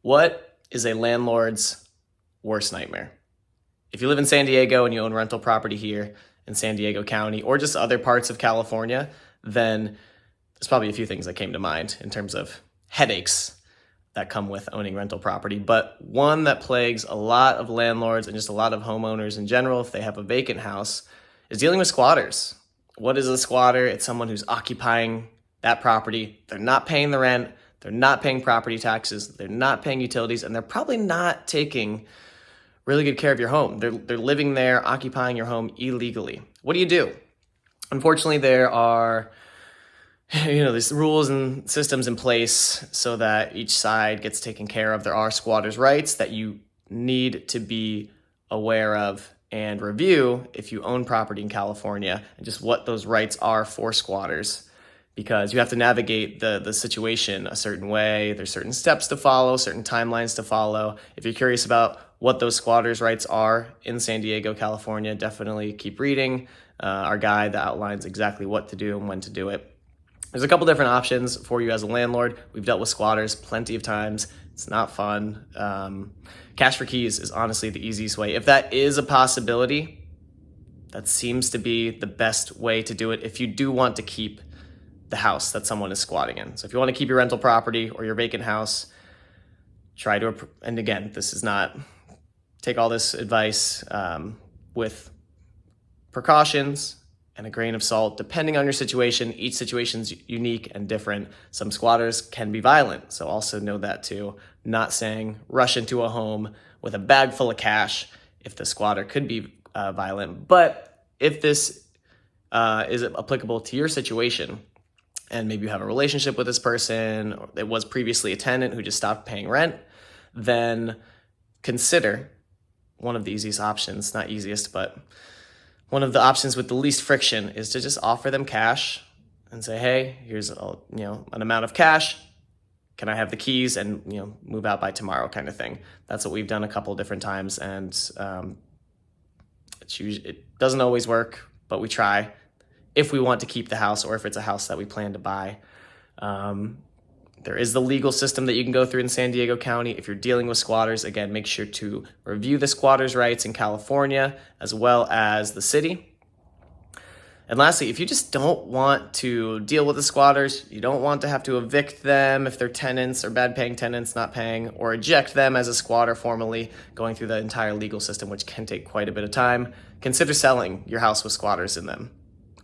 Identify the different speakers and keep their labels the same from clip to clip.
Speaker 1: What is a landlord's worst nightmare? If you live in San Diego and you own rental property here in San Diego County or just other parts of California, then there's probably a few things that came to mind in terms of headaches that come with owning rental property. But one that plagues a lot of landlords and just a lot of homeowners in general, if they have a vacant house, is dealing with squatters. What is a squatter? It's someone who's occupying that property. They're not paying the rent. They're not paying property taxes. They're not paying utilities, and they're probably not taking really good care of your home. They're living there, occupying your home illegally. What do you do? Unfortunately, there are these rules and systems in place so that each side gets taken care of. There are squatters' rights that you need to be aware of and review if you own property in California, and just what those rights are for squatters, because you have to navigate the situation a certain way. There's certain steps to follow, certain timelines to follow. If you're curious about what those squatters' rights are in San Diego, California, definitely keep reading our guide that outlines exactly what to do and when to do it. There's a couple different options for you as a landlord. We've dealt with squatters plenty of times. It's not fun. Cash for keys is honestly the easiest way. If that is a possibility, that seems to be the best way to do it if you do want to keep the house that someone is squatting in. So if you want to keep your rental property or your vacant house, and again, this is not, take all this advice with precautions and a grain of salt, depending on your situation. Each situation's unique and different. Some squatters can be violent, so also know that too. Not saying rush into a home with a bag full of cash if the squatter could be violent, but if this is applicable to your situation, and maybe you have a relationship with this person, or it was previously a tenant who just stopped paying rent, then consider one of the easiest options, not easiest, but one of the options with the least friction is to just offer them cash and say, hey, here's an amount of cash. Can I have the keys and move out by tomorrow, kind of thing. That's what we've done a couple of different times, and it doesn't always work, but we try if we want to keep the house or if it's a house that we plan to buy. There is the legal system that you can go through in San Diego County. If you're dealing with squatters, again, make sure to review the squatters' rights in California as well as the city. And lastly, if you just don't want to deal with the squatters, you don't want to have to evict them if they're tenants or bad paying tenants not paying, or eject them as a squatter formally, going through the entire legal system, which can take quite a bit of time, consider selling your house with squatters in them.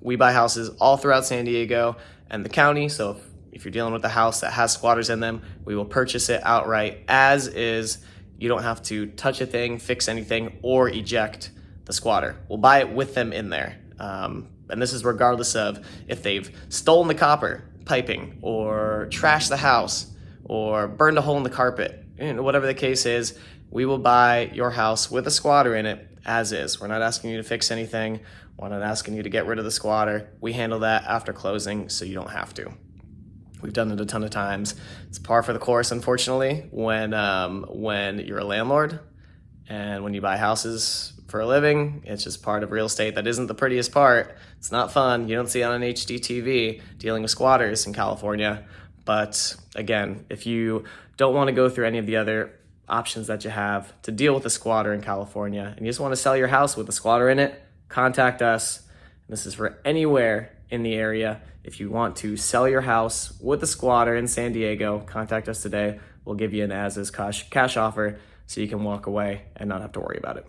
Speaker 1: We buy houses all throughout San Diego and the county, so if you're dealing with a house that has squatters in them, we will purchase it outright as is. You don't have to touch a thing, fix anything, or eject the squatter. We'll buy it with them in there. And this is regardless of if they've stolen the copper piping or trashed the house or burned a hole in the carpet. Whatever the case is, we will buy your house with a squatter in it as is. We're not asking you to fix anything. We're not asking you to get rid of the squatter. We handle that after closing, so you don't have to. We've done it a ton of times. It's par for the course, unfortunately, when you're a landlord and when you buy houses for a living. It's just part of real estate. That isn't the prettiest part. It's not fun. You don't see it on HGTV dealing with squatters in California. But again, if you don't want to go through any of the other options that you have to deal with a squatter in California, and you just want to sell your house with a squatter in it, contact us. This is for anywhere in the area. If you want to sell your house with a squatter in San Diego, contact us today. We'll give you an as-is cash offer so you can walk away and not have to worry about it.